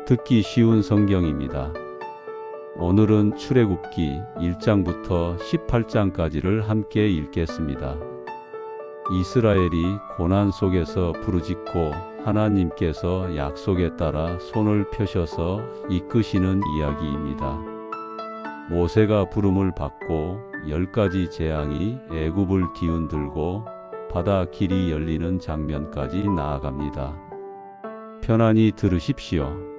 듣기 쉬운 성경입니다. 오늘은 출애굽기 1장부터 18장까지를 함께 읽겠습니다. 이스라엘이 고난 속에서 부르짖고 하나님께서 약속에 따라 손을 펴셔서 이끄시는 이야기입니다. 모세가 부름을 받고 10가지 재앙이 애굽을 뒤흔들고 바다 길이 열리는 장면까지 나아갑니다. 편안히 들으십시오.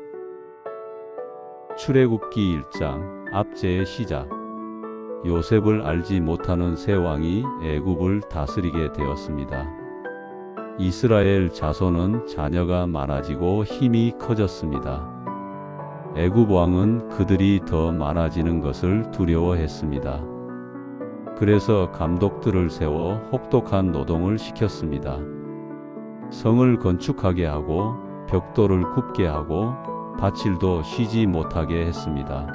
출애굽기 1장 압제의 시작. 요셉을 알지 못하는 새 왕이 애굽을 다스리게 되었습니다. 이스라엘 자손은 자녀가 많아지고 힘이 커졌습니다. 애굽 왕은 그들이 더 많아지는 것을 두려워했습니다. 그래서 감독들을 세워 혹독한 노동을 시켰습니다. 성을 건축하게 하고 벽돌을 굽게 하고 밭일도 쉬지 못하게 했습니다.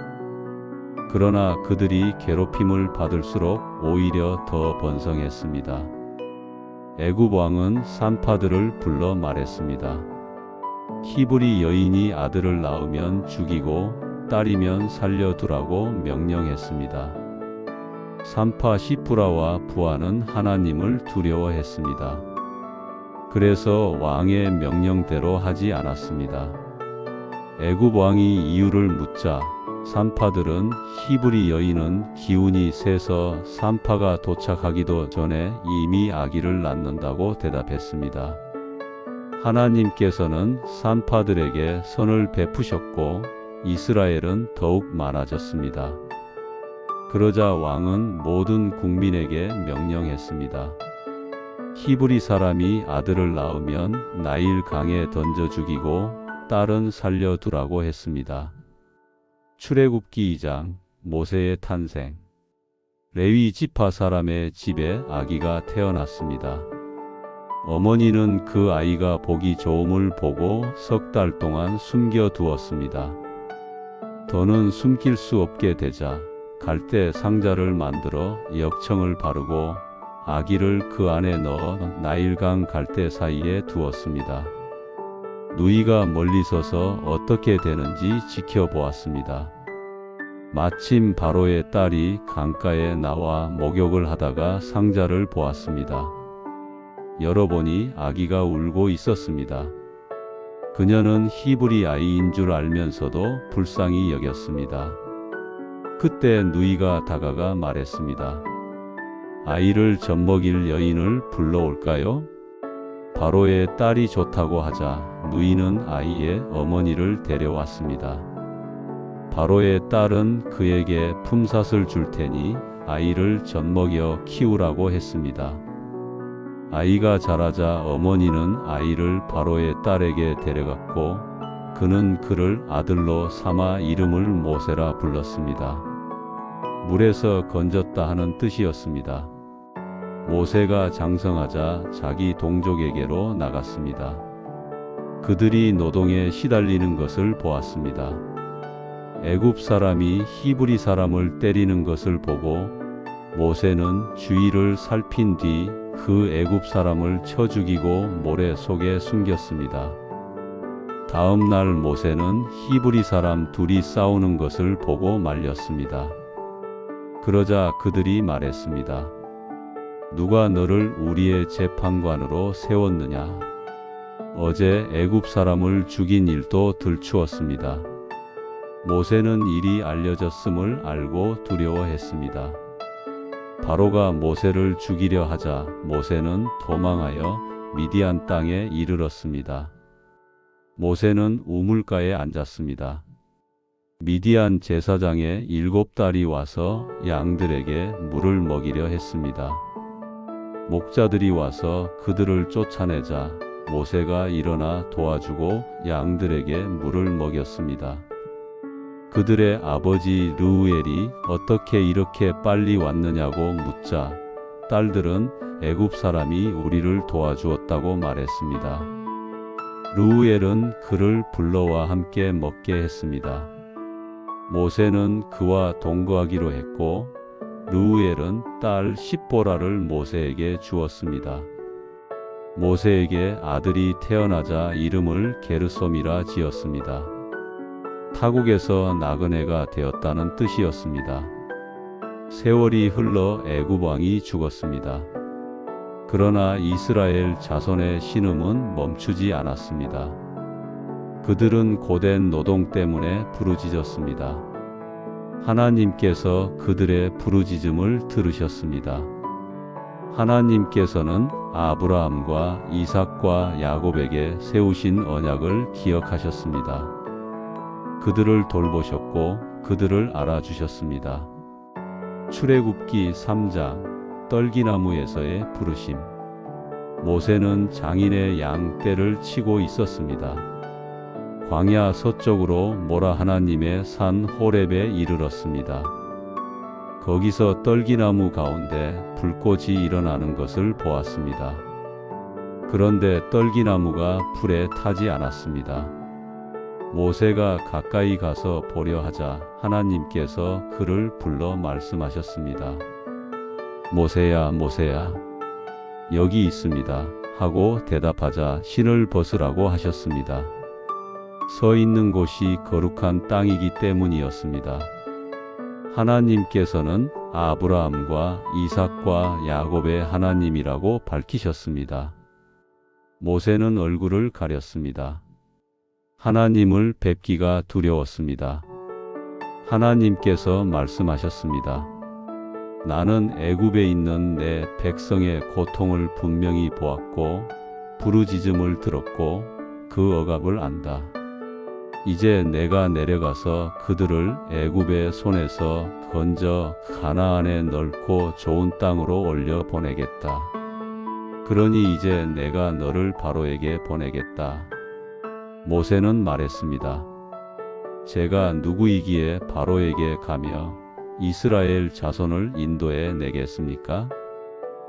그러나 그들이 괴롭힘을 받을수록 오히려 더 번성했습니다. 애굽 왕은 산파들을 불러 말했습니다. 히브리 여인이 아들을 낳으면 죽이고 딸이면 살려두라고 명령했습니다. 산파 시프라와 부하는 하나님을 두려워했습니다. 그래서 왕의 명령대로 하지 않았습니다. 애굽 왕이 이유를 묻자 산파들은 히브리 여인은 기운이 세서 산파가 도착하기도 전에 이미 아기를 낳는다고 대답했습니다. 하나님께서는 산파들에게 선을 베푸셨고 이스라엘은 더욱 많아졌습니다. 그러자 왕은 모든 국민에게 명령했습니다. 히브리 사람이 아들을 낳으면 나일 강에 던져 죽이고 딸은 살려두라고 했습니다. 출애굽기 2장 모세의 탄생. 레위 지파 사람의 집에 아기가 태어났습니다. 어머니는 그 아이가 보기 좋음을 보고 석 달 동안 숨겨두었습니다. 더는 숨길 수 없게 되자 갈대 상자를 만들어 역청을 바르고 아기를 그 안에 넣어 나일강 갈대 사이에 두었습니다. 누이가 멀리 서서 어떻게 되는지 지켜보았습니다. 마침 바로의 딸이 강가에 나와 목욕을 하다가 상자를 보았습니다. 열어보니 아기가 울고 있었습니다. 그녀는 히브리 아이인 줄 알면서도 불쌍히 여겼습니다. 그때 누이가 다가가 말했습니다. 아이를 젖먹일 여인을 불러올까요? 바로의 딸이 좋다고 하자 누이는 아이의 어머니를 데려왔습니다. 바로의 딸은 그에게 품삯을 줄 테니 아이를 젖먹여 키우라고 했습니다. 아이가 자라자 어머니는 아이를 바로의 딸에게 데려갔고 그는 그를 아들로 삼아 이름을 모세라 불렀습니다. 물에서 건졌다 하는 뜻이었습니다. 모세가 장성하자 자기 동족에게로 나갔습니다. 그들이 노동에 시달리는 것을 보았습니다. 애굽 사람이 히브리 사람을 때리는 것을 보고 모세는 주위를 살핀 뒤 그 애굽 사람을 쳐 죽이고 모래 속에 숨겼습니다. 다음 날 모세는 히브리 사람 둘이 싸우는 것을 보고 말렸습니다. 그러자 그들이 말했습니다. 누가 너를 우리의 재판관으로 세웠느냐? 어제 애굽 사람을 죽인 일도 들추었습니다. 모세는 일이 알려졌음을 알고 두려워했습니다. 바로가 모세를 죽이려 하자 모세는 도망하여 미디안 땅에 이르렀습니다. 모세는 우물가에 앉았습니다. 미디안 제사장의 7딸이 와서 양들에게 물을 먹이려 했습니다. 목자들이 와서 그들을 쫓아내자 모세가 일어나 도와주고 양들에게 물을 먹였습니다. 그들의 아버지 르우엘이 어떻게 이렇게 빨리 왔느냐고 묻자 딸들은 애굽 사람이 우리를 도와주었다고 말했습니다. 르우엘은 그를 불러와 함께 먹게 했습니다. 모세는 그와 동거하기로 했고 르우엘은 딸 십보라를 모세에게 주었습니다. 모세에게 아들이 태어나자 이름을 게르솜이라 지었습니다. 타국에서 나그네가 되었다는 뜻이었습니다. 세월이 흘러 애굽 왕이 죽었습니다. 그러나 이스라엘 자손의 신음은 멈추지 않았습니다. 그들은 고된 노동 때문에 부르짖었습니다. 하나님께서 그들의 부르짖음을 들으셨습니다. 하나님께서는 아브라함과 이삭과 야곱에게 세우신 언약을 기억하셨습니다. 그들을 돌보셨고 그들을 알아주셨습니다. 출애굽기 3장 떨기나무에서의 부르심. 모세는 장인의 양 떼를 치고 있었습니다. 광야 서쪽으로 모라 하나님의 산 호렙에 이르렀습니다. 거기서 떨기나무 가운데 불꽃이 일어나는 것을 보았습니다. 그런데 떨기나무가 불에 타지 않았습니다. 모세가 가까이 가서 보려 하자 하나님께서 그를 불러 말씀하셨습니다. 모세야, 모세야, 여기 있습니다. 하고 대답하자 신을 벗으라고 하셨습니다. 서 있는 곳이 거룩한 땅이기 때문이었습니다. 하나님께서는 아브라함과 이삭과 야곱의 하나님이라고 밝히셨습니다. 모세는 얼굴을 가렸습니다. 하나님을 뵙기가 두려웠습니다. 하나님께서 말씀하셨습니다. 나는 애굽에 있는 내 백성의 고통을 분명히 보았고 부르짖음을 들었고 그 억압을 안다. 이제 내가 내려가서 그들을 애굽의 손에서 건져 가나안의 넓고 좋은 땅으로 올려 보내겠다. 그러니 이제 내가 너를 바로에게 보내겠다. 모세는 말했습니다. 제가 누구이기에 바로에게 가며 이스라엘 자손을 인도해 내겠습니까?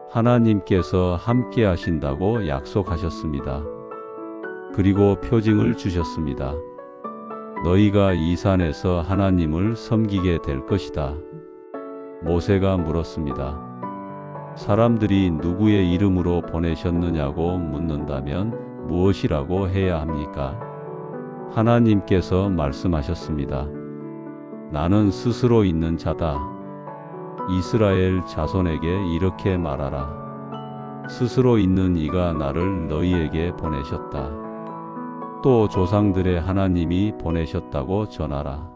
하나님께서 함께 하신다고 약속하셨습니다. 그리고 표징을 주셨습니다. 너희가 이 산에서 하나님을 섬기게 될 것이다. 모세가 물었습니다. 사람들이 누구의 이름으로 보내셨느냐고 묻는다면 무엇이라고 해야 합니까? 하나님께서 말씀하셨습니다. 나는 스스로 있는 자다. 이스라엘 자손에게 이렇게 말하라. 스스로 있는 이가 나를 너희에게 보내셨다. 또 조상들의 하나님이 보내셨다고 전하라.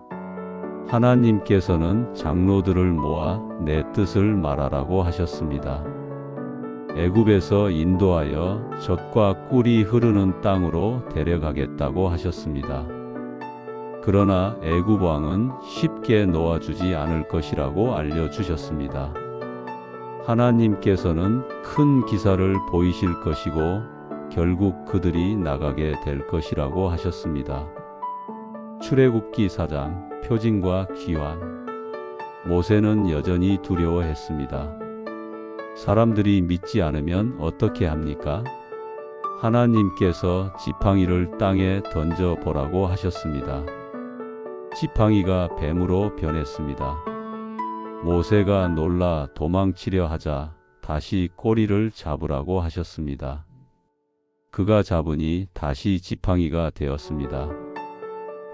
하나님께서는 장로들을 모아 내 뜻을 말하라고 하셨습니다. 애굽에서 인도하여 젖과 꿀이 흐르는 땅으로 데려가겠다고 하셨습니다. 그러나 애굽 왕은 쉽게 놓아주지 않을 것이라고 알려주셨습니다. 하나님께서는 큰 기사를 보이실 것이고 결국 그들이 나가게 될 것이라고 하셨습니다. 출애굽기 4장 표징과 귀환. 모세는 여전히 두려워했습니다. 사람들이 믿지 않으면 어떻게 합니까? 하나님께서 지팡이를 땅에 던져 보라고 하셨습니다. 지팡이가 뱀으로 변했습니다. 모세가 놀라 도망치려 하자 다시 꼬리를 잡으라고 하셨습니다. 그가 잡으니 다시 지팡이가 되었습니다.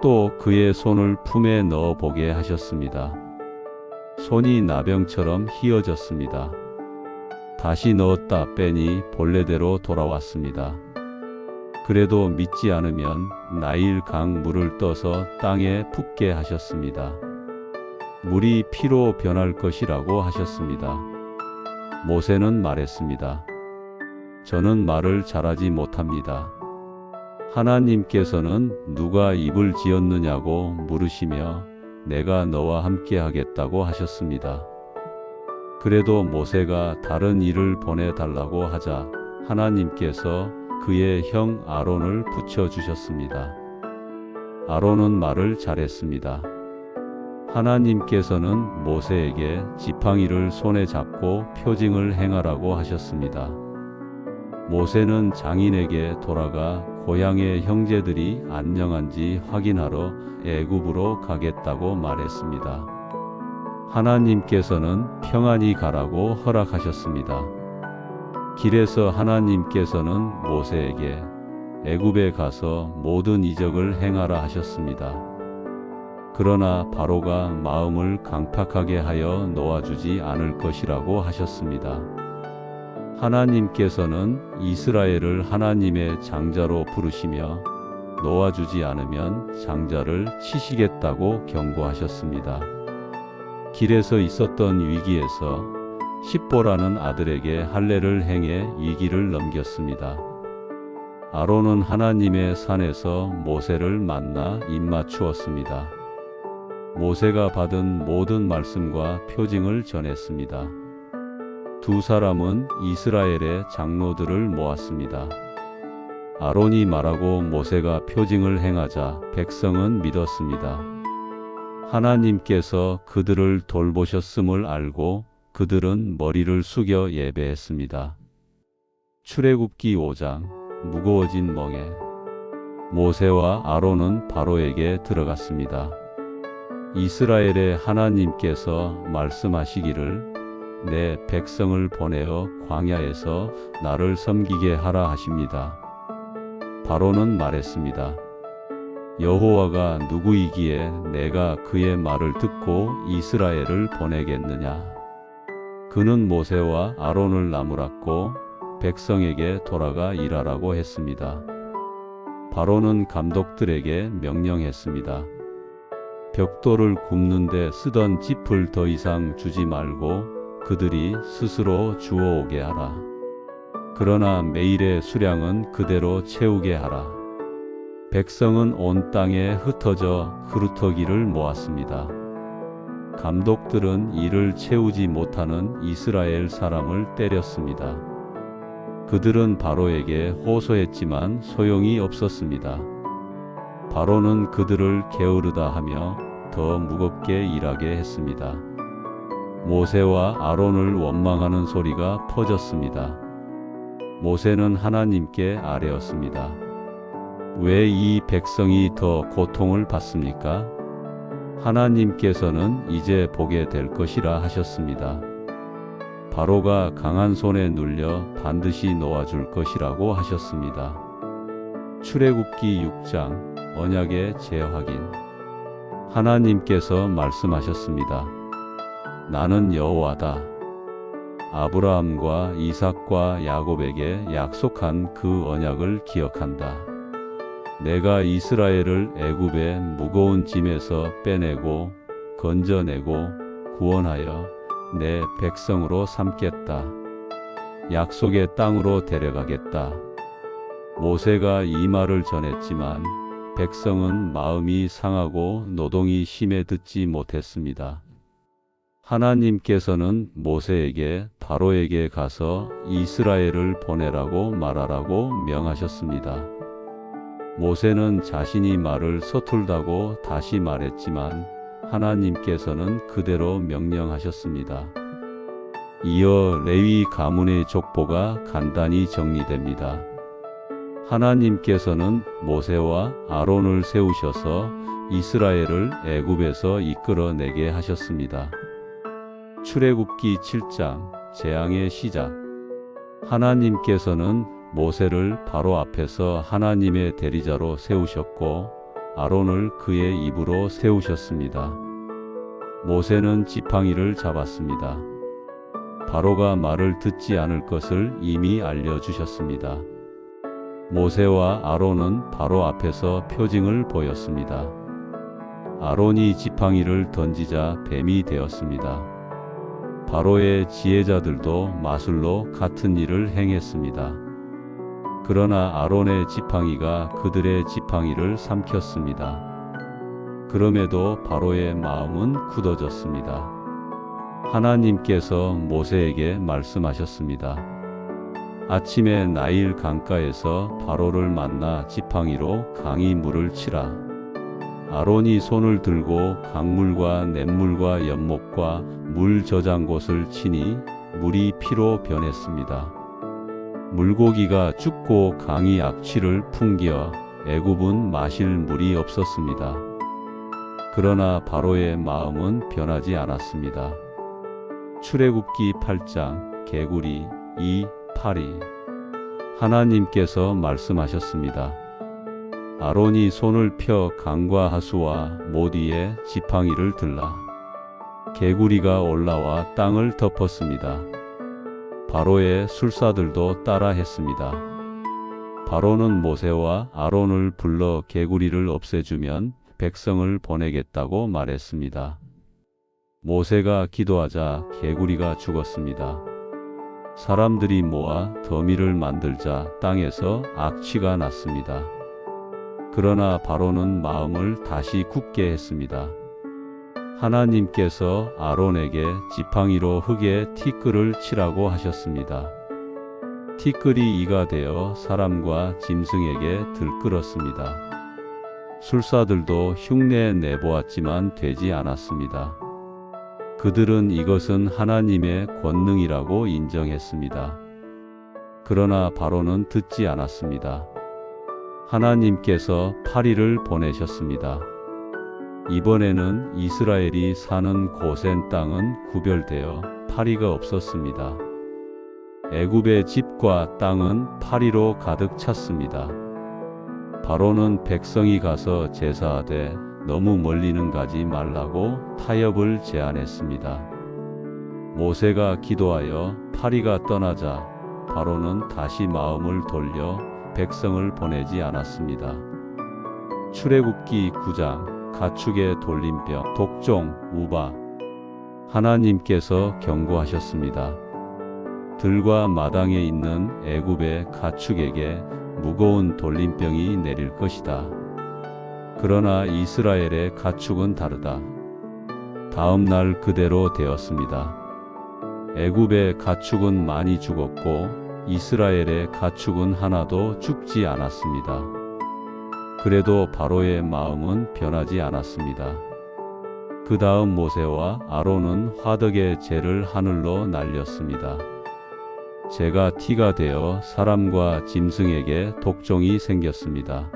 또 그의 손을 품에 넣어 보게 하셨습니다. 손이 나병처럼 휘어졌습니다. 다시 넣었다 빼니 본래대로 돌아왔습니다. 그래도 믿지 않으면 나일 강 물을 떠서 땅에 붓게 하셨습니다. 물이 피로 변할 것이라고 하셨습니다. 모세는 말했습니다. 저는 말을 잘하지 못합니다. 하나님께서는 누가 입을 지었느냐고 물으시며 내가 너와 함께 하겠다고 하셨습니다. 그래도 모세가 다른 이를 보내달라고 하자 하나님께서 그의 형 아론을 붙여주셨습니다. 아론은 말을 잘했습니다. 하나님께서는 모세에게 지팡이를 손에 잡고 표징을 행하라고 하셨습니다. 모세는 장인에게 돌아가 고향의 형제들이 안녕한지 확인하러 애굽으로 가겠다고 말했습니다. 하나님께서는 평안히 가라고 허락하셨습니다. 길에서 하나님께서는 모세에게 애굽에 가서 모든 이적을 행하라 하셨습니다. 그러나 바로가 마음을 강팍하게 하여 놓아주지 않을 것이라고 하셨습니다. 하나님께서는 이스라엘을 하나님의 장자로 부르시며 놓아주지 않으면 장자를 치시겠다고 경고하셨습니다. 길에서 있었던 위기에서 십보라는 아들에게 할례를 행해 위기를 넘겼습니다. 아론은 하나님의 산에서 모세를 만나 입맞추었습니다. 모세가 받은 모든 말씀과 표징을 전했습니다. 두 사람은 이스라엘의 장로들을 모았습니다. 아론이 말하고 모세가 표징을 행하자 백성은 믿었습니다. 하나님께서 그들을 돌보셨음을 알고 그들은 머리를 숙여 예배했습니다. 출애굽기 5장 무거워진 멍에 모세와 아론은 바로에게 들어갔습니다. 이스라엘의 하나님께서 말씀하시기를 내 백성을 보내어 광야에서 나를 섬기게 하라 하십니다. 바로는 말했습니다. 여호와가 누구이기에 내가 그의 말을 듣고 이스라엘을 보내겠느냐. 그는 모세와 아론을 나무랐고 백성에게 돌아가 일하라고 했습니다. 바로는 감독들에게 명령했습니다. 벽돌을 굽는데 쓰던 짚을 더 이상 주지 말고 그들이 스스로 주워오게 하라. 그러나 매일의 수량은 그대로 채우게 하라. 백성은 온 땅에 흩어져 그루터기를 모았습니다. 감독들은 이를 채우지 못하는 이스라엘 사람을 때렸습니다. 그들은 바로에게 호소했지만 소용이 없었습니다. 바로는 그들을 게으르다 하며 더 무겁게 일하게 했습니다. 모세와 아론을 원망하는 소리가 퍼졌습니다. 모세는 하나님께 아뢰었습니다. 왜 이 백성이 더 고통을 받습니까? 하나님께서는 이제 보게 될 것이라 하셨습니다. 바로가 강한 손에 눌려 반드시 놓아줄 것이라고 하셨습니다. 출애굽기 6장 언약의 재확인. 하나님께서 말씀하셨습니다. 나는 여호와다. 아브라함과 이삭과 야곱에게 약속한 그 언약을 기억한다. 내가 이스라엘을 애굽의 무거운 짐에서 빼내고 건져내고 구원하여 내 백성으로 삼겠다. 약속의 땅으로 데려가겠다. 모세가 이 말을 전했지만 백성은 마음이 상하고 노동이 심해 듣지 못했습니다. 하나님께서는 모세에게 바로에게 가서 이스라엘을 보내라고 말하라고 명하셨습니다. 모세는 자신이 말을 서툴다고 다시 말했지만 하나님께서는 그대로 명령하셨습니다. 이어 레위 가문의 족보가 간단히 정리됩니다. 하나님께서는 모세와 아론을 세우셔서 이스라엘을 애굽에서 이끌어내게 하셨습니다. 출애굽기 7장 재앙의 시작. 하나님께서는 모세를 바로 앞에서 하나님의 대리자로 세우셨고 아론을 그의 입으로 세우셨습니다. 모세는 지팡이를 잡았습니다. 바로가 말을 듣지 않을 것을 이미 알려주셨습니다. 모세와 아론은 바로 앞에서 표징을 보였습니다. 아론이 지팡이를 던지자 뱀이 되었습니다. 바로의 지혜자들도 마술로 같은 일을 행했습니다. 그러나 아론의 지팡이가 그들의 지팡이를 삼켰습니다. 그럼에도 바로의 마음은 굳어졌습니다. 하나님께서 모세에게 말씀하셨습니다. 아침에 나일 강가에서 바로를 만나 지팡이로 강이 물을 치라. 아론이 손을 들고 강물과 냇물과 연못과 물 저장 곳을 치니 물이 피로 변했습니다. 물고기가 죽고 강이 악취를 풍겨 애굽은 마실 물이 없었습니다. 그러나 바로의 마음은 변하지 않았습니다. 출애굽기 8장 개구리 2, 8이 하나님께서 말씀하셨습니다. 아론이 손을 펴 강과 하수와 못 위에 지팡이를 들라. 개구리가 올라와 땅을 덮었습니다. 바로의 술사들도 따라 했습니다. 바로는 모세와 아론을 불러 개구리를 없애주면 백성을 보내겠다고 말했습니다. 모세가 기도하자 개구리가 죽었습니다. 사람들이 모아 더미를 만들자 땅에서 악취가 났습니다. 그러나 바로는 마음을 다시 굳게 했습니다. 하나님께서 아론에게 지팡이로 흙에 티끌을 치라고 하셨습니다. 티끌이 이가 되어 사람과 짐승에게 들끓었습니다. 술사들도 흉내 내보았지만 되지 않았습니다. 그들은 이것은 하나님의 권능이라고 인정했습니다. 그러나 바로는 듣지 않았습니다. 하나님께서 파리를 보내셨습니다. 이번에는 이스라엘이 사는 고센 땅은 구별되어 파리가 없었습니다. 애굽의 집과 땅은 파리로 가득 찼습니다. 바로는 백성이 가서 제사하되 너무 멀리는 가지 말라고 타협을 제안했습니다. 모세가 기도하여 파리가 떠나자 바로는 다시 마음을 돌려 백성을 보내지 않았습니다. 출애굽기 9장 가축의 돌림병, 독종, 우박. 하나님께서 경고하셨습니다. 들과 마당에 있는 애굽의 가축에게 무거운 돌림병이 내릴 것이다. 그러나 이스라엘의 가축은 다르다. 다음 날 그대로 되었습니다. 애굽의 가축은 많이 죽었고 이스라엘의 가축은 하나도 죽지 않았습니다. 그래도 바로의 마음은 변하지 않았습니다. 그 다음 모세와 아론은 화덕의 재를 하늘로 날렸습니다. 재가 티가 되어 사람과 짐승에게 독종이 생겼습니다.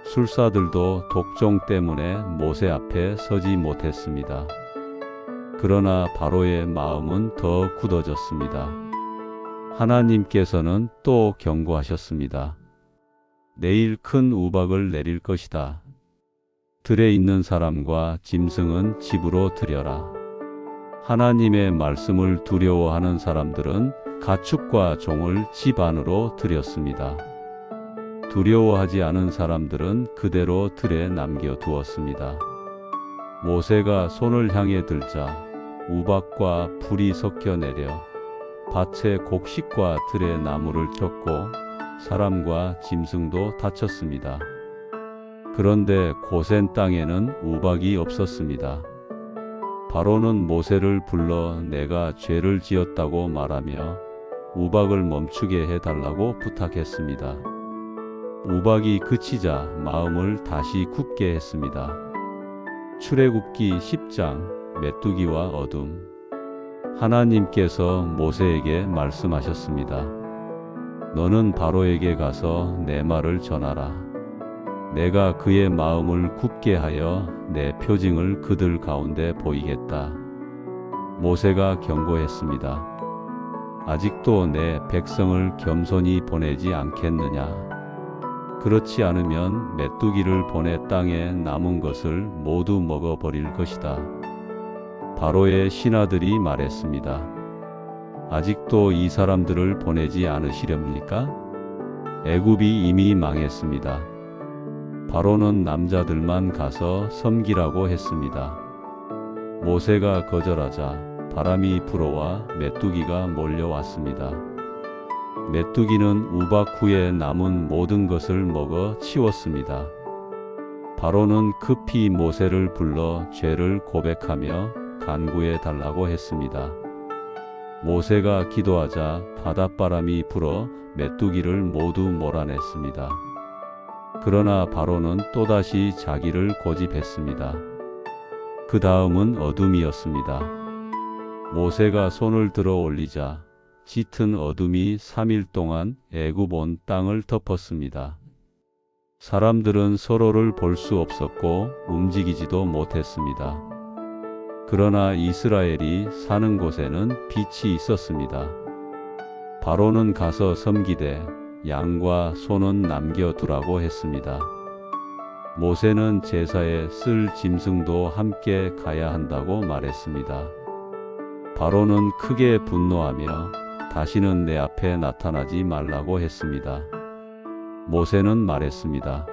술사들도 독종 때문에 모세 앞에 서지 못했습니다. 그러나 바로의 마음은 더 굳어졌습니다. 하나님께서는 또 경고하셨습니다. 내일 큰 우박을 내릴 것이다. 들에 있는 사람과 짐승은 집으로 들여라. 하나님의 말씀을 두려워하는 사람들은 가축과 종을 집 안으로 들였습니다. 두려워하지 않은 사람들은 그대로 들에 남겨두었습니다. 모세가 손을 향해 들자 우박과 불이 섞여 내려 밭의 곡식과 들의 나무를 켰고 사람과 짐승도 다쳤습니다. 그런데 고센 땅에는 우박이 없었습니다. 바로는 모세를 불러 내가 죄를 지었다고 말하며 우박을 멈추게 해달라고 부탁했습니다. 우박이 그치자 마음을 다시 굳게 했습니다. 출애굽기 10장 메뚜기와 어둠. 하나님께서 모세에게 말씀하셨습니다. 너는 바로에게 가서 내 말을 전하라. 내가 그의 마음을 굳게 하여 내 표징을 그들 가운데 보이겠다. 모세가 경고했습니다. 아직도 내 백성을 겸손히 보내지 않겠느냐? 그렇지 않으면 메뚜기를 보내 땅에 남은 것을 모두 먹어버릴 것이다. 바로의 신하들이 말했습니다. 아직도 이 사람들을 보내지 않으시렵니까? 애굽이 이미 망했습니다. 바로는 남자들만 가서 섬기라고 했습니다. 모세가 거절하자 바람이 불어와 메뚜기가 몰려왔습니다. 메뚜기는 우박 후에 남은 모든 것을 먹어 치웠습니다. 바로는 급히 모세를 불러 죄를 고백하며 간구해 달라고 했습니다. 모세가 기도하자 바닷바람이 불어 메뚜기를 모두 몰아냈습니다. 그러나 바로는 또다시 자기를 고집했습니다. 그 다음은 어둠이었습니다. 모세가 손을 들어 올리자 짙은 어둠이 3일 동안 애굽 온 땅을 덮었습니다. 사람들은 서로를 볼 수 없었고 움직이지도 못했습니다. 그러나 이스라엘이 사는 곳에는 빛이 있었습니다. 바로는 가서 섬기되 양과 소는 남겨두라고 했습니다. 모세는 제사에 쓸 짐승도 함께 가야 한다고 말했습니다. 바로는 크게 분노하며 다시는 내 앞에 나타나지 말라고 했습니다. 모세는 말했습니다.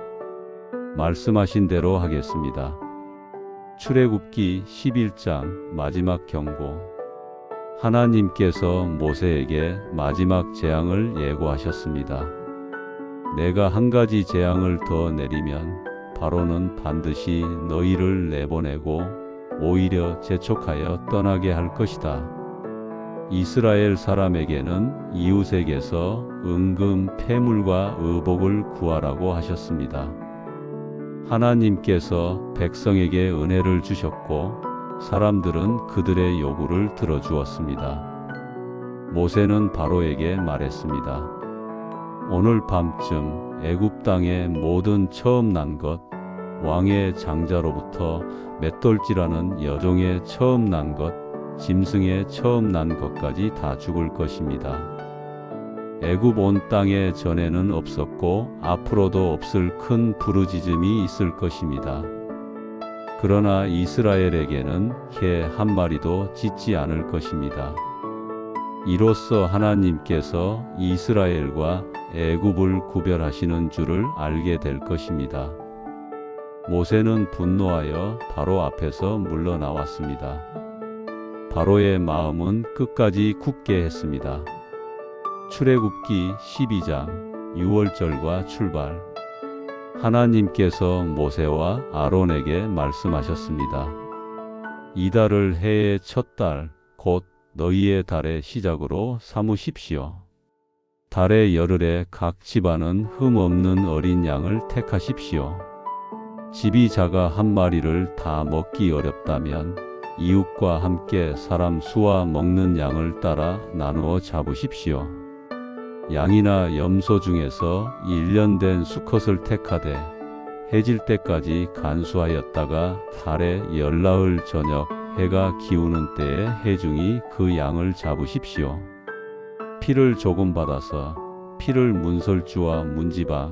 말씀하신 대로 하겠습니다. 출애굽기 11장 마지막 경고. 하나님께서 모세에게 마지막 재앙을 예고하셨습니다. 내가 한 가지 재앙을 더 내리면 바로는 반드시 너희를 내보내고 오히려 재촉하여 떠나게 할 것이다. 이스라엘 사람에게는 이웃에게서 은금, 패물과 의복을 구하라고 하셨습니다. 하나님께서 백성에게 은혜를 주셨고 사람들은 그들의 요구를 들어주었습니다. 모세는 바로에게 말했습니다. 오늘 밤쯤 애굽 땅의 모든 처음 난 것, 왕의 장자로부터 맷돌질하는 여종의 처음 난 것, 짐승의 처음 난 것까지 다 죽을 것입니다. 애굽 온 땅에 전에는 없었고 앞으로도 없을 큰 부르짖음이 있을 것입니다. 그러나 이스라엘에게는 개 한 마리도 짖지 않을 것입니다. 이로써 하나님께서 이스라엘과 애굽을 구별하시는 줄을 알게 될 것입니다. 모세는 분노하여 바로 앞에서 물러나왔습니다. 바로의 마음은 끝까지 굳게 했습니다. 출애굽기 12장 6월절과 출발. 하나님께서 모세와 아론에게 말씀하셨습니다. 이달을 해의 첫 달, 곧 너희의 달의 시작으로 삼으십시오. 달의 열흘에 각 집안은 흠 없는 어린 양을 택하십시오. 집이 작아 한 마리를 다 먹기 어렵다면 이웃과 함께 사람 수와 먹는 양을 따라 나누어 잡으십시오. 양이나 염소 중에서 1년 된 수컷을 택하되 해질 때까지 간수하였다가 달의 열나흘 저녁 해가 기우는 때에 해중이 그 양을 잡으십시오. 피를 조금 받아서 피를 문설주와 문지방,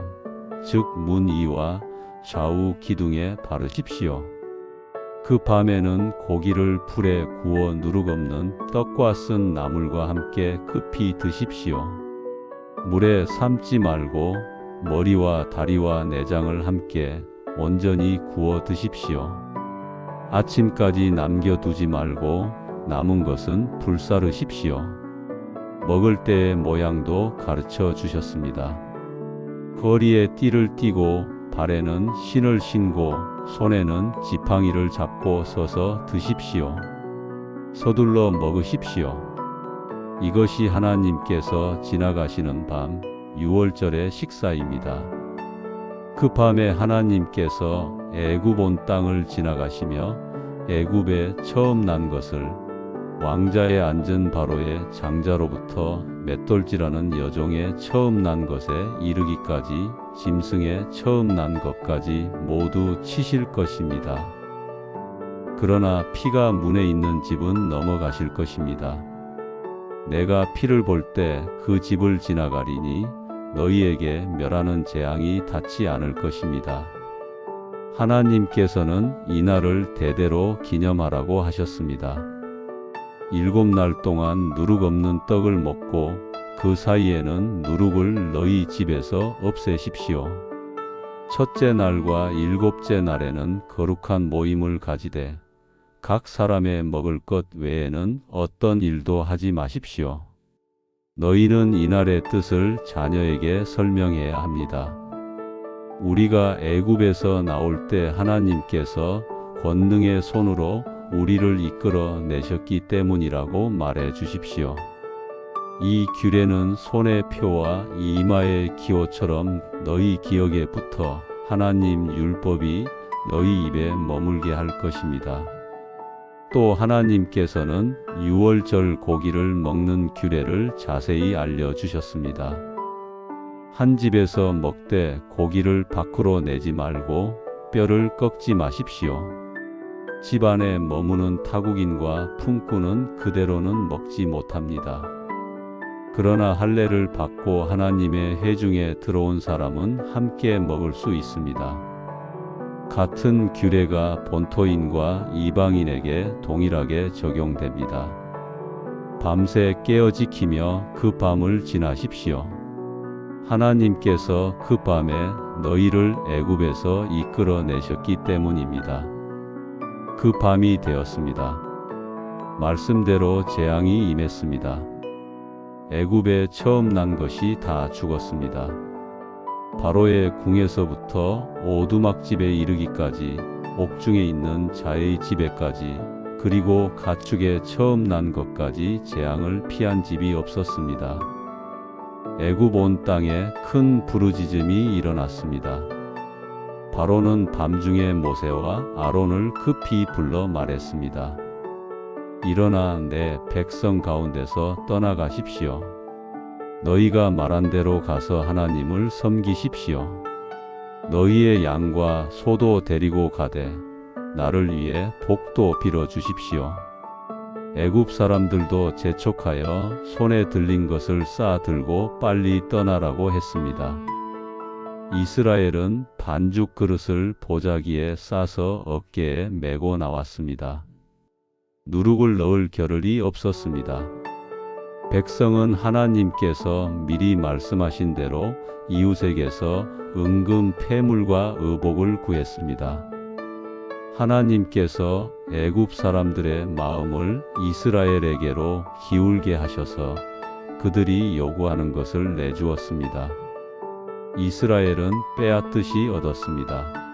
즉 문이와 좌우 기둥에 바르십시오. 그 밤에는 고기를 불에 구워 누룩 없는 떡과 쓴 나물과 함께 급히 드십시오. 물에 삶지 말고 머리와 다리와 내장을 함께 온전히 구워 드십시오. 아침까지 남겨두지 말고 남은 것은 불사르십시오. 먹을 때의 모양도 가르쳐 주셨습니다. 거리에 띠를 띠고 발에는 신을 신고 손에는 지팡이를 잡고 서서 드십시오. 서둘러 먹으십시오. 이것이 하나님께서 지나가시는 밤 6월절의 식사입니다. 그 밤에 하나님께서 애굽 온 땅을 지나가시며 애굽에 처음 난 것을 왕자에 앉은 바로의 장자로부터 맷돌질하는 여종의 처음 난 것에 이르기까지 짐승의 처음 난 것까지 모두 치실 것입니다. 그러나 피가 문에 있는 집은 넘어가실 것입니다. 내가 피를 볼 때 그 집을 지나가리니 너희에게 멸하는 재앙이 닿지 않을 것입니다. 하나님께서는 이날을 대대로 기념하라고 하셨습니다. 7날 동안 누룩 없는 떡을 먹고 그 사이에는 누룩을 너희 집에서 없애십시오. 첫째 날과 7째 날에는 거룩한 모임을 가지되 각 사람의 먹을 것 외에는 어떤 일도 하지 마십시오. 너희는 이날의 뜻을 자녀에게 설명해야 합니다. 우리가 애굽에서 나올 때 하나님께서 권능의 손으로 우리를 이끌어 내셨기 때문이라고 말해 주십시오. 이 규례는 손의 표와 이마의 기호처럼 너희 기억에 붙어 하나님 율법이 너희 입에 머물게 할 것입니다. 또 하나님께서는 6월절 고기를 먹는 규례를 자세히 알려주셨습니다. 한 집에서 먹되 고기를 밖으로 내지 말고 뼈를 꺾지 마십시오. 집 안에 머무는 타국인과 품꾼은 그대로는 먹지 못합니다. 그러나 할례를 받고 하나님의 회중에 들어온 사람은 함께 먹을 수 있습니다. 같은 규례가 본토인과 이방인에게 동일하게 적용됩니다. 밤새 깨어 지키며 그 밤을 지나십시오. 하나님께서 그 밤에 너희를 애굽에서 이끌어내셨기 때문입니다. 그 밤이 되었습니다. 말씀대로 재앙이 임했습니다. 애굽에 처음 난 것이 다 죽었습니다. 바로의 궁에서부터 오두막집에 이르기까지 옥중에 있는 자의 집에까지 그리고 가축에 처음 난 것까지 재앙을 피한 집이 없었습니다. 애굽 온 땅에 큰 부르짖음이 일어났습니다. 바로는 밤중에 모세와 아론을 급히 불러 말했습니다. 일어나 내 백성 가운데서 떠나가십시오. 너희가 말한 대로 가서 하나님을 섬기십시오. 너희의 양과 소도 데리고 가되 나를 위해 복도 빌어 주십시오. 애굽 사람들도 재촉하여 손에 들린 것을 쌓아 들고 빨리 떠나라고 했습니다. 이스라엘은 반죽 그릇을 보자기에 싸서 어깨에 메고 나왔습니다. 누룩을 넣을 겨를이 없었습니다. 백성은 하나님께서 미리 말씀하신 대로 이웃에게서 은금 폐물과 의복을 구했습니다. 하나님께서 애굽 사람들의 마음을 이스라엘에게로 기울게 하셔서 그들이 요구하는 것을 내주었습니다. 이스라엘은 빼앗듯이 얻었습니다.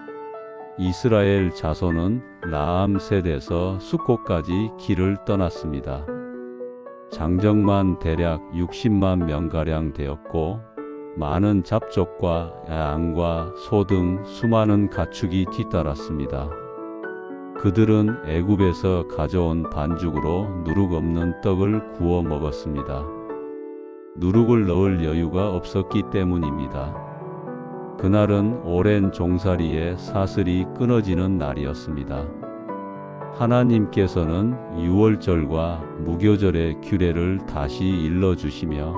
이스라엘 자손은 라암 셋에서 숫곳까지 길을 떠났습니다. 장정만 대략 60만 명가량 되었고 많은 잡족과 양과 소 등 수많은 가축이 뒤따랐습니다. 그들은 애굽에서 가져온 반죽으로 누룩 없는 떡을 구워 먹었습니다. 누룩을 넣을 여유가 없었기 때문입니다. 그날은 오랜 종살이의 사슬이 끊어지는 날이었습니다. 하나님께서는 유월절과 무교절의 규례를 다시 일러주시며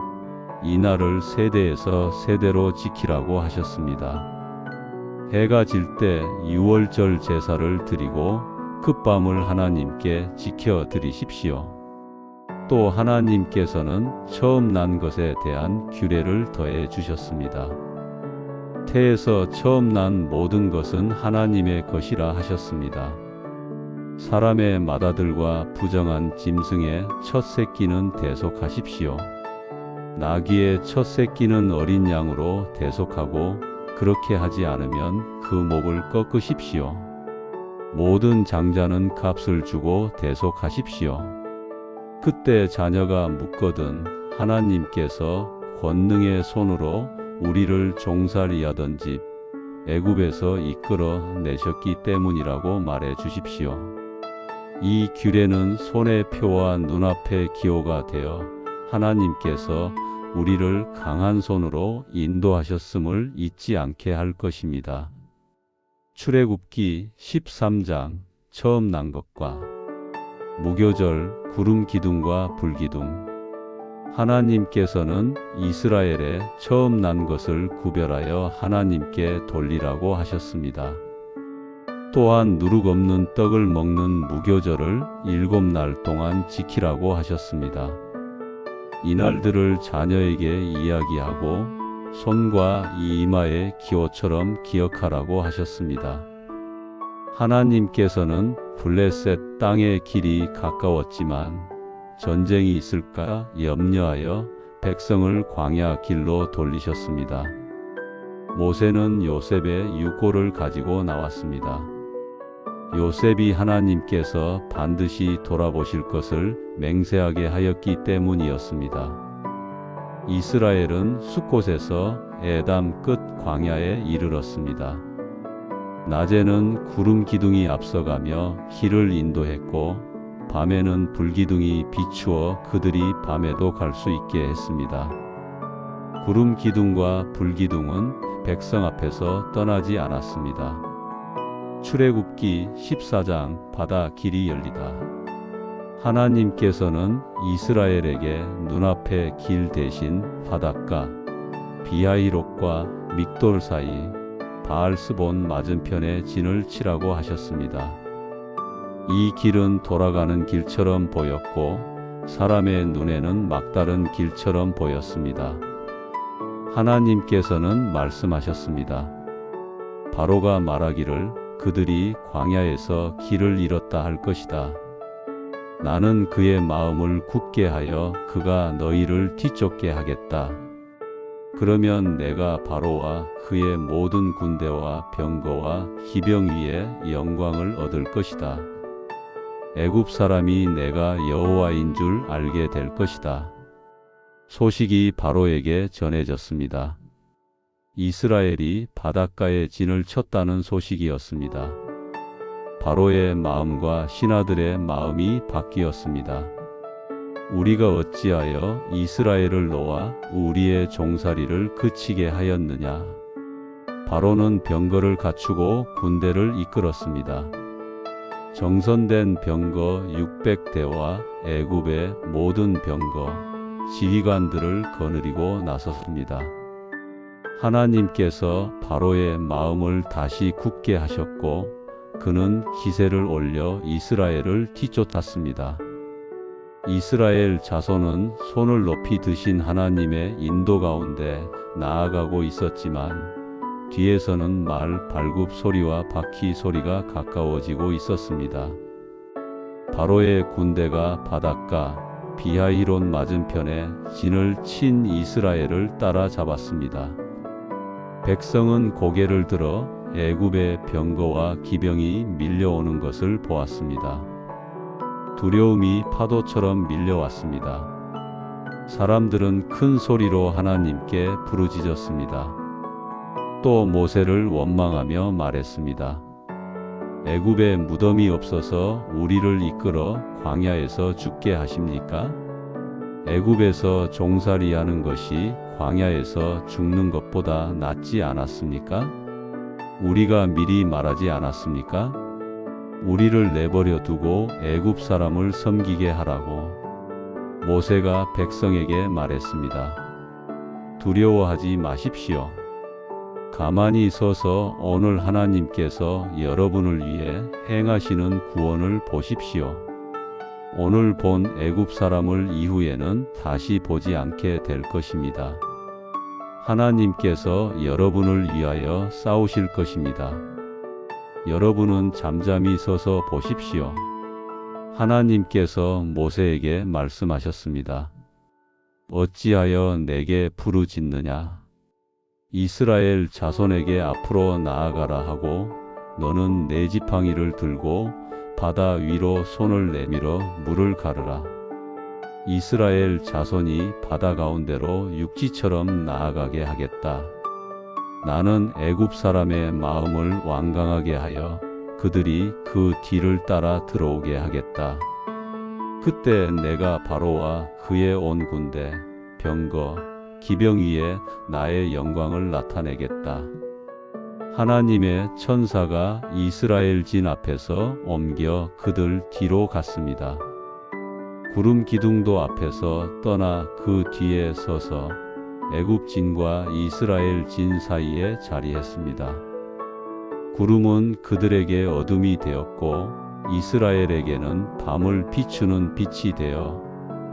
이날을 세대에서 세대로 지키라고 하셨습니다. 해가 질 때 유월절 제사를 드리고 끝밤을 하나님께 지켜 드리십시오. 또 하나님께서는 처음 난 것에 대한 규례를 더해 주셨습니다. 태에서 처음 난 모든 것은 하나님의 것이라 하셨습니다. 사람의 맏아들과 부정한 짐승의 첫 새끼는 대속하십시오. 나귀의 첫 새끼는 어린 양으로 대속하고 그렇게 하지 않으면 그 목을 꺾으십시오. 모든 장자는 값을 주고 대속하십시오. 그때 자녀가 묻거든 하나님께서 권능의 손으로 우리를 종살이하던 집 애굽에서 이끌어 내셨기 때문이라고 말해 주십시오. 이 규례는 손의 표와 눈앞의 기호가 되어 하나님께서 우리를 강한 손으로 인도하셨음을 잊지 않게 할 것입니다. 출애굽기 13장 처음 난 것과 무교절 구름 기둥과 불기둥. 하나님께서는 이스라엘의 처음 난 것을 구별하여 하나님께 돌리라고 하셨습니다. 또한 누룩 없는 떡을 먹는 무교절을 7날 동안 지키라고 하셨습니다. 이날들을 자녀에게 이야기하고 손과 이마의 기호처럼 기억하라고 하셨습니다. 하나님께서는 블레셋 땅의 길이 가까웠지만 전쟁이 있을까 염려하여 백성을 광야 길로 돌리셨습니다. 모세는 요셉의 유고를 가지고 나왔습니다. 요셉이 하나님께서 반드시 돌아보실 것을 맹세하게 하였기 때문이었습니다. 이스라엘은 숫곳에서 에담 끝 광야에 이르렀습니다. 낮에는 구름 기둥이 앞서가며 길을 인도했고 밤에는 불기둥이 비추어 그들이 밤에도 갈 수 있게 했습니다. 구름 기둥과 불기둥은 백성 앞에서 떠나지 않았습니다. 출애굽기 14장 바다 길이 열리다. 하나님께서는 이스라엘에게 눈앞의 길 대신 바닷가 비하이롯과 믹돌 사이 바알스본 맞은편에 진을 치라고 하셨습니다. 이 길은 돌아가는 길처럼 보였고 사람의 눈에는 막다른 길처럼 보였습니다. 하나님께서는 말씀하셨습니다. 바로가 말하기를 그들이 광야에서 길을 잃었다 할 것이다. 나는 그의 마음을 굳게 하여 그가 너희를 뒤쫓게 하겠다. 그러면 내가 바로와 그의 모든 군대와 병거와 기병 위에 영광을 얻을 것이다. 애굽 사람이 내가 여호와인 줄 알게 될 것이다. 소식이 바로에게 전해졌습니다. 이스라엘이 바닷가에 진을 쳤다는 소식이었습니다. 바로의 마음과 신하들의 마음이 바뀌었습니다. 우리가 어찌하여 이스라엘을 놓아 우리의 종살이를 그치게 하였느냐? 바로는 병거를 갖추고 군대를 이끌었습니다. 정선된 병거 600대와 애굽의 모든 병거, 지휘관들을 거느리고 나섰습니다. 하나님께서 바로의 마음을 다시 굳게 하셨고 그는 기세를 올려 이스라엘을 뒤쫓았습니다. 이스라엘 자손은 손을 높이 드신 하나님의 인도 가운데 나아가고 있었지만 뒤에서는 말 발굽 소리와 바퀴 소리가 가까워지고 있었습니다. 바로의 군대가 바닷가 비하히론 맞은편에 진을 친 이스라엘을 따라잡았습니다. 백성은 고개를 들어 애굽의 병거와 기병이 밀려오는 것을 보았습니다. 두려움이 파도처럼 밀려왔습니다. 사람들은 큰 소리로 하나님께 부르짖었습니다. 또 모세를 원망하며 말했습니다. 애굽에 무덤이 없어서 우리를 이끌어 광야에서 죽게 하십니까? 애굽에서 종살이하는 것이 광야에서 죽는 것보다 낫지 않았습니까? 우리가 미리 말하지 않았습니까? 우리를 내버려 두고 애굽 사람을 섬기게 하라고. 모세가 백성에게 말했습니다. 두려워하지 마십시오. 가만히 서서 오늘 하나님께서 여러분을 위해 행하시는 구원을 보십시오. 오늘 본 애굽 사람을 이후에는 다시 보지 않게 될 것입니다. 하나님께서 여러분을 위하여 싸우실 것입니다. 여러분은 잠잠히 서서 보십시오. 하나님께서 모세에게 말씀하셨습니다. 어찌하여 내게 부르짖느냐? 이스라엘 자손에게 앞으로 나아가라 하고 너는 내 지팡이를 들고 바다 위로 손을 내밀어 물을 가르라. 이스라엘 자손이 바다 가운데로 육지처럼 나아가게 하겠다. 나는 애굽 사람의 마음을 완강하게 하여 그들이 그 뒤를 따라 들어오게 하겠다. 그때 내가 바로와 그의 온 군대, 병거, 기병 위에 나의 영광을 나타내겠다. 하나님의 천사가 이스라엘 진 앞에서 옮겨 그들 뒤로 갔습니다. 구름 기둥도 앞에서 떠나 그 뒤에 서서 애굽 진과 이스라엘 진 사이에 자리했습니다. 구름은 그들에게 어둠이 되었고 이스라엘에게는 밤을 비추는 빛이 되어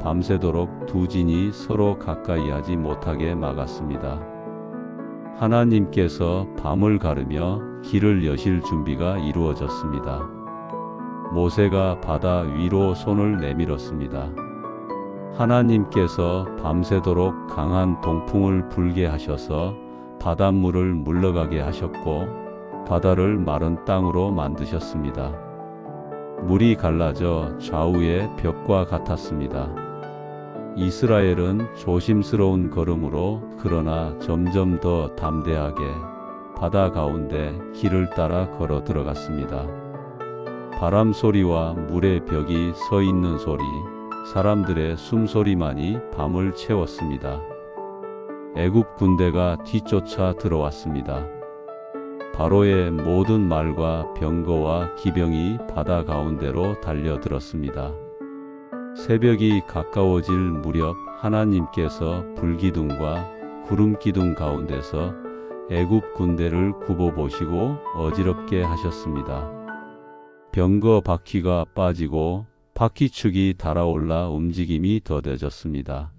밤새도록 두 진이 서로 가까이 하지 못하게 막았습니다. 하나님께서 밤을 가르며 길을 여실 준비가 이루어졌습니다. 모세가 바다 위로 손을 내밀었습니다. 하나님께서 밤새도록 강한 동풍을 불게 하셔서 바닷물을 물러가게 하셨고 바다를 마른 땅으로 만드셨습니다. 물이 갈라져 좌우의 벽과 같았습니다. 이스라엘은 조심스러운 걸음으로 그러나 점점 더 담대하게 바다 가운데 길을 따라 걸어 들어갔습니다. 바람 소리와 물의 벽이 서 있는 소리, 사람들의 숨소리만이 밤을 채웠습니다. 애굽 군대가 뒤쫓아 들어왔습니다. 바로의 모든 말과 병거와 기병이 바다 가운데로 달려들었습니다. 새벽이 가까워질 무렵 하나님께서 불기둥과 구름기둥 가운데서 애굽 군대를 굽어보시고 어지럽게 하셨습니다. 병거 바퀴가 빠지고 바퀴축이 달아올라 움직임이 더뎌졌습니다.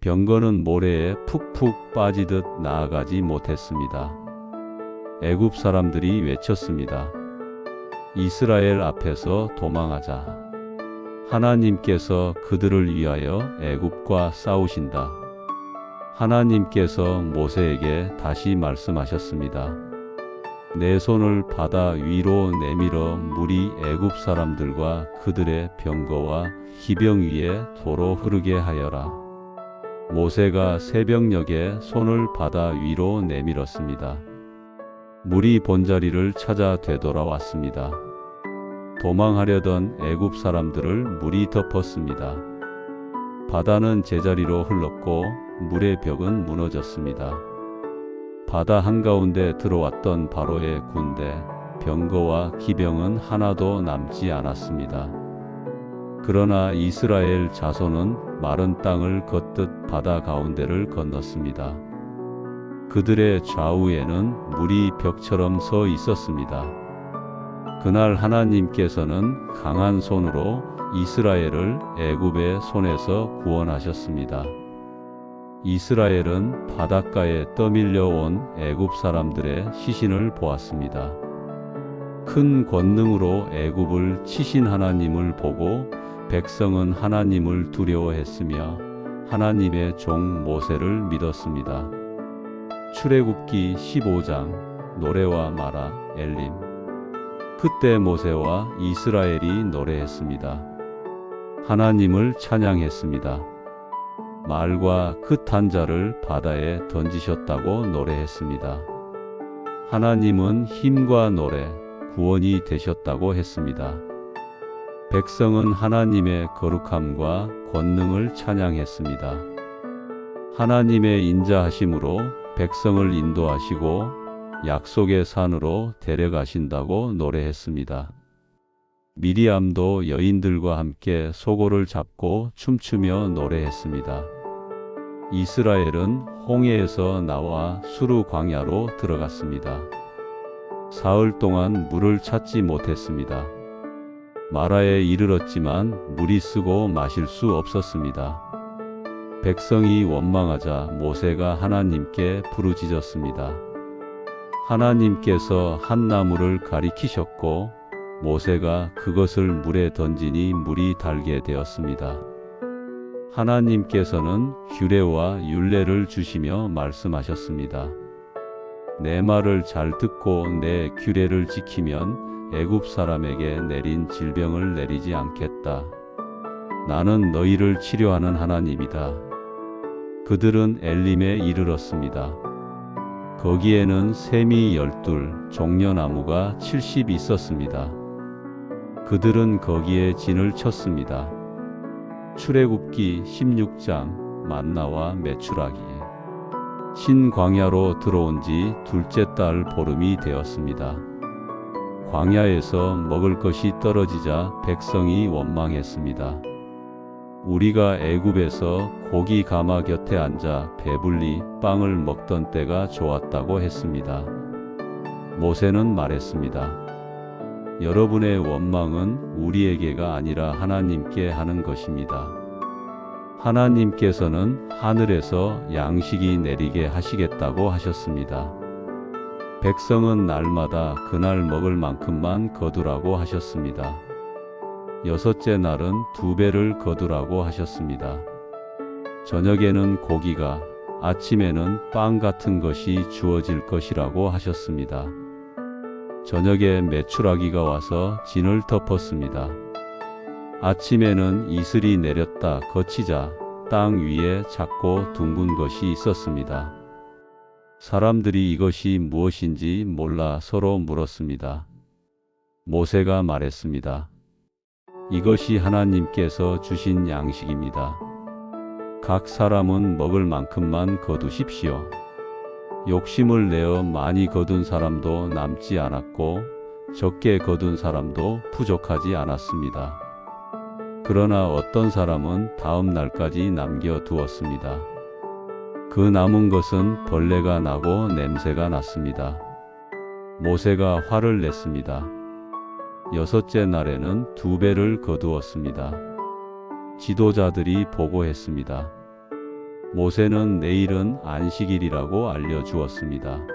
병거는 모래에 푹푹 빠지듯 나아가지 못했습니다. 애굽 사람들이 외쳤습니다. 이스라엘 앞에서 도망하자. 하나님께서 그들을 위하여 애굽과 싸우신다. 하나님께서 모세에게 다시 말씀하셨습니다. 내 손을 바다 위로 내밀어 물이 애굽 사람들과 그들의 병거와 기병 위에 도로 흐르게 하여라. 모세가 새벽녘에 손을 바다 위로 내밀었습니다. 물이 본자리를 찾아 되돌아왔습니다. 도망하려던 애굽 사람들을 물이 덮었습니다. 바다는 제자리로 흘렀고 물의 벽은 무너졌습니다. 바다 한가운데 들어왔던 바로의 군대, 병거와 기병은 하나도 남지 않았습니다. 그러나 이스라엘 자손은 마른 땅을 걷듯 바다 가운데를 건넜습니다. 그들의 좌우에는 물이 벽처럼 서 있었습니다. 그날 하나님께서는 강한 손으로 이스라엘을 애굽의 손에서 구원하셨습니다. 이스라엘은 바닷가에 떠밀려 온 애굽 사람들의 시신을 보았습니다. 큰 권능으로 애굽을 치신 하나님을 보고 백성은 하나님을 두려워했으며 하나님의 종 모세를 믿었습니다. 출애굽기 15장 노래와 마라 엘림. 그때 모세와 이스라엘이 노래했습니다. 하나님을 찬양했습니다. 말과 그 탄 자를 바다에 던지셨다고 노래했습니다. 하나님은 힘과 노래, 구원이 되셨다고 했습니다. 백성은 하나님의 거룩함과 권능을 찬양했습니다. 하나님의 인자하심으로 백성을 인도하시고 약속의 산으로 데려가신다고 노래했습니다. 미리암도 여인들과 함께 소고를 잡고 춤추며 노래했습니다. 이스라엘은 홍해에서 나와 수르 광야로 들어갔습니다. 사흘 동안 물을 찾지 못했습니다. 마라에 이르렀지만 물이 쓰고 마실 수 없었습니다. 백성이 원망하자 모세가 하나님께 부르짖었습니다. 하나님께서 한 나무를 가리키셨고 모세가 그것을 물에 던지니 물이 달게 되었습니다. 하나님께서는 규례와 율례를 주시며 말씀하셨습니다. 내 말을 잘 듣고 내 규례를 지키면 애굽 사람에게 내린 질병을 내리지 않겠다. 나는 너희를 치료하는 하나님이다. 그들은 엘림에 이르렀습니다. 거기에는 샘이 12, 종려나무가 70 있었습니다. 그들은 거기에 진을 쳤습니다. 출애굽기 16장 만나와 메추라기. 신광야로 들어온 지 둘째 달 보름이 되었습니다. 광야에서 먹을 것이 떨어지자 백성이 원망했습니다. 우리가 애굽에서 고기 가마 곁에 앉아 배불리 빵을 먹던 때가 좋았다고 했습니다. 모세는 말했습니다. 여러분의 원망은 우리에게가 아니라 하나님께 하는 것입니다. 하나님께서는 하늘에서 양식이 내리게 하시겠다고 하셨습니다. 백성은 날마다 그날 먹을 만큼만 거두라고 하셨습니다. 여섯째 날은 2배를 거두라고 하셨습니다. 저녁에는 고기가, 아침에는 빵 같은 것이 주어질 것이라고 하셨습니다. 저녁에 메추라기가 와서 진을 덮었습니다. 아침에는 이슬이 내렸다 거치자 땅 위에 작고 둥근 것이 있었습니다. 사람들이 이것이 무엇인지 몰라 서로 물었습니다. 모세가 말했습니다. 이것이 하나님께서 주신 양식입니다. 각 사람은 먹을 만큼만 거두십시오. 욕심을 내어 많이 거둔 사람도 남지 않았고 적게 거둔 사람도 부족하지 않았습니다. 그러나 어떤 사람은 다음 날까지 남겨두었습니다. 그 남은 것은 벌레가 나고 냄새가 났습니다. 모세가 화를 냈습니다. 여섯째 날에는 2배를 거두었습니다. 지도자들이 보고했습니다. 모세는 내일은 안식일이라고 알려주었습니다.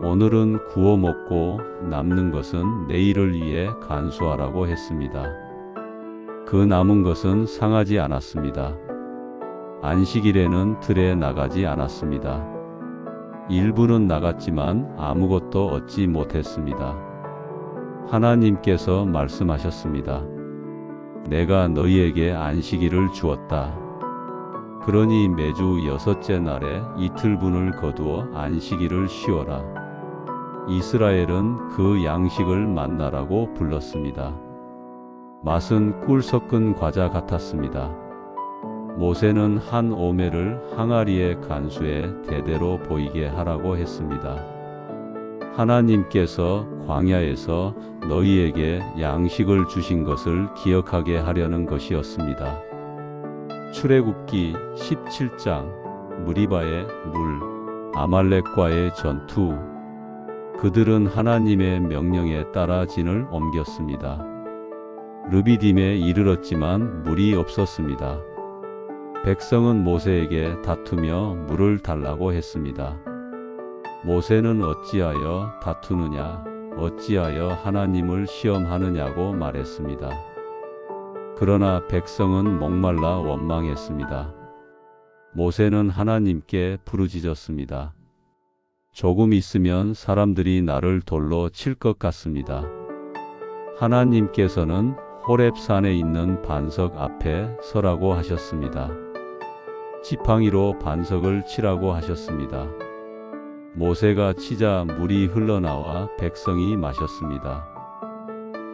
오늘은 구워 먹고 남는 것은 내일을 위해 간수하라고 했습니다. 그 남은 것은 상하지 않았습니다. 안식일에는 들에 나가지 않았습니다. 일부는 나갔지만 아무것도 얻지 못했습니다. 하나님께서 말씀하셨습니다. 내가 너희에게 안식일을 주었다. 그러니 매주 여섯째 날에 이틀분을 거두어 안식일을 쉬어라. 이스라엘은 그 양식을 만나라고 불렀습니다. 맛은 꿀 섞은 과자 같았습니다. 모세는 한 오멜을 항아리에 간수해 대대로 보이게 하라고 했습니다. 하나님께서 광야에서 너희에게 양식을 주신 것을 기억하게 하려는 것이었습니다. 출애굽기 17장 무리바의 물, 아말렉과의 전투. 그들은 하나님의 명령에 따라 진을 옮겼습니다. 르비딤에 이르렀지만 물이 없었습니다. 백성은 모세에게 다투며 물을 달라고 했습니다. 모세는 어찌하여 다투느냐, 어찌하여 하나님을 시험하느냐고 말했습니다. 그러나 백성은 목말라 원망했습니다. 모세는 하나님께 부르짖었습니다. 조금 있으면 사람들이 나를 돌로 칠 것 같습니다. 하나님께서는 호렙산에 있는 반석 앞에 서라고 하셨습니다. 지팡이로 반석을 치라고 하셨습니다. 모세가 치자 물이 흘러나와 백성이 마셨습니다.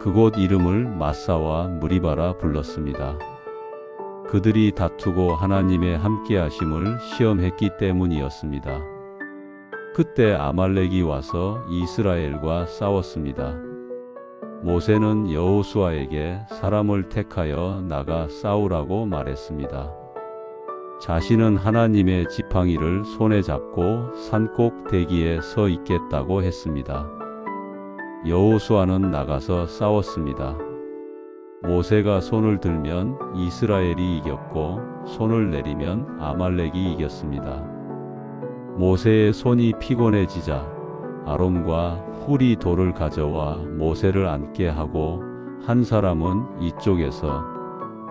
그곳 이름을 마사와 무리바라 불렀습니다. 그들이 다투고 하나님의 함께하심을 시험했기 때문이었습니다. 그때 아말렉이 와서 이스라엘과 싸웠습니다. 모세는 여호수아에게 사람을 택하여 나가 싸우라고 말했습니다. 자신은 하나님의 지팡이를 손에 잡고 산꼭 대기에 서 있겠다고 했습니다. 여호수아는 나가서 싸웠습니다. 모세가 손을 들면 이스라엘이 이겼고 손을 내리면 아말렉이 이겼습니다. 모세의 손이 피곤해지자 아론과 훌이 돌을 가져와 모세를 앉게 하고 한 사람은 이쪽에서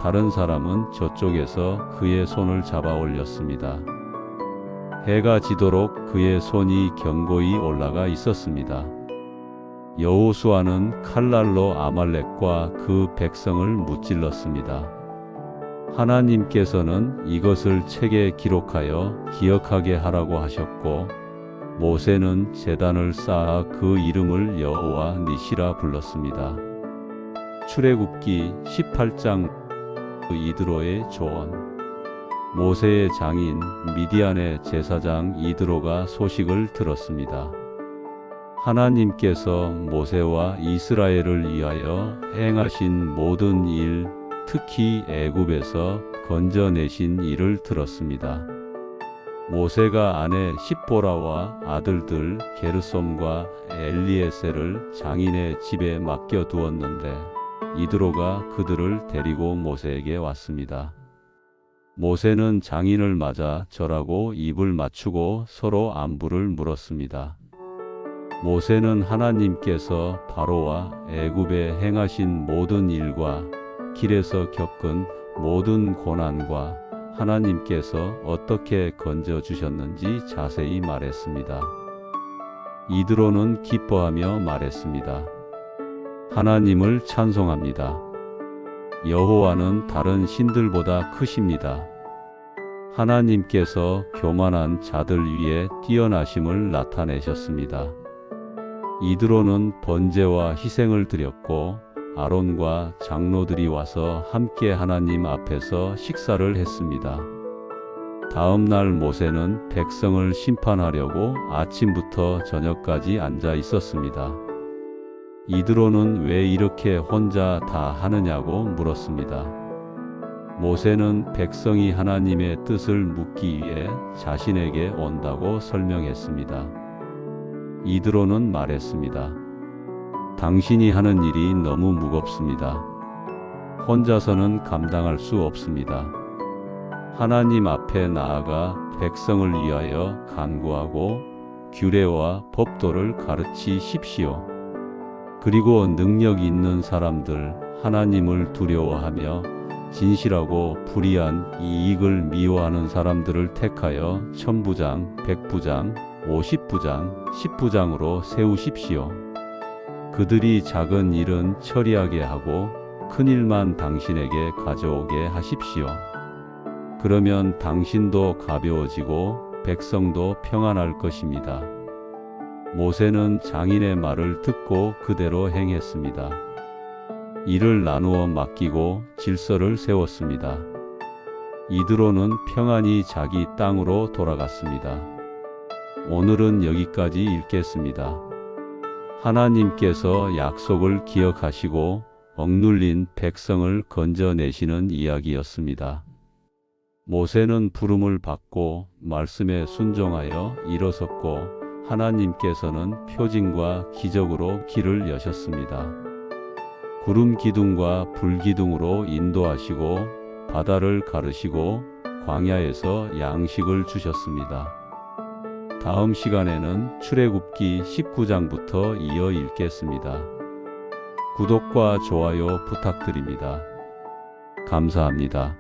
다른 사람은 저쪽에서 그의 손을 잡아 올렸습니다. 해가 지도록 그의 손이 견고히 올라가 있었습니다. 여호수아는 칼날로 아말렉과 그 백성을 무찔렀습니다. 하나님께서는 이것을 책에 기록하여 기억하게 하라고 하셨고 모세는 제단을 쌓아 그 이름을 여호와 니시라 불렀습니다. 출애굽기 18장 이드로의 조언. 모세의 장인 미디안의 제사장 이드로가 소식을 들었습니다. 하나님께서 모세와 이스라엘을 위하여 행하신 모든 일, 특히 애굽에서 건져내신 일을 들었습니다. 모세가 아내 십보라와 아들들 게르솜과 엘리에셀을 장인의 집에 맡겨두었는데 이드로가 그들을 데리고 모세에게 왔습니다. 모세는 장인을 맞아 절하고 입을 맞추고 서로 안부를 물었습니다. 모세는 하나님께서 바로와 애굽에 행하신 모든 일과 길에서 겪은 모든 고난과 하나님께서 어떻게 건져주셨는지 자세히 말했습니다. 이드로는 기뻐하며 말했습니다. 하나님을 찬송합니다. 여호와는 다른 신들보다 크십니다. 하나님께서 교만한 자들 위에 뛰어나심을 나타내셨습니다. 이드로는 번제와 희생을 드렸고 아론과 장로들이 와서 함께 하나님 앞에서 식사를 했습니다. 다음 날 모세는 백성을 심판하려고 아침부터 저녁까지 앉아 있었습니다. 이드로는 왜 이렇게 혼자 다 하느냐고 물었습니다. 모세는 백성이 하나님의 뜻을 묻기 위해 자신에게 온다고 설명했습니다. 이드로는 말했습니다. 당신이 하는 일이 너무 무겁습니다. 혼자서는 감당할 수 없습니다. 하나님 앞에 나아가 백성을 위하여 간구하고 규례와 법도를 가르치십시오. 그리고 능력 있는 사람들, 하나님을 두려워하며 진실하고 불의한 이익을 미워하는 사람들을 택하여 천부장, 백부장, 50부장, 10부장으로 세우십시오. 그들이 작은 일은 처리하게 하고 큰 일만 당신에게 가져오게 하십시오. 그러면 당신도 가벼워지고 백성도 평안할 것입니다. 모세는 장인의 말을 듣고 그대로 행했습니다. 일을 나누어 맡기고 질서를 세웠습니다. 이드로는 평안히 자기 땅으로 돌아갔습니다. 오늘은 여기까지 읽겠습니다. 하나님께서 약속을 기억하시고 억눌린 백성을 건져내시는 이야기였습니다. 모세는 부름을 받고 말씀에 순종하여 일어섰고 하나님께서는 표징과 기적으로 길을 여셨습니다. 구름 기둥과 불 기둥으로 인도하시고 바다를 가르시고 광야에서 양식을 주셨습니다. 다음 시간에는 출애굽기 19장부터 이어 읽겠습니다. 구독과 좋아요 부탁드립니다. 감사합니다.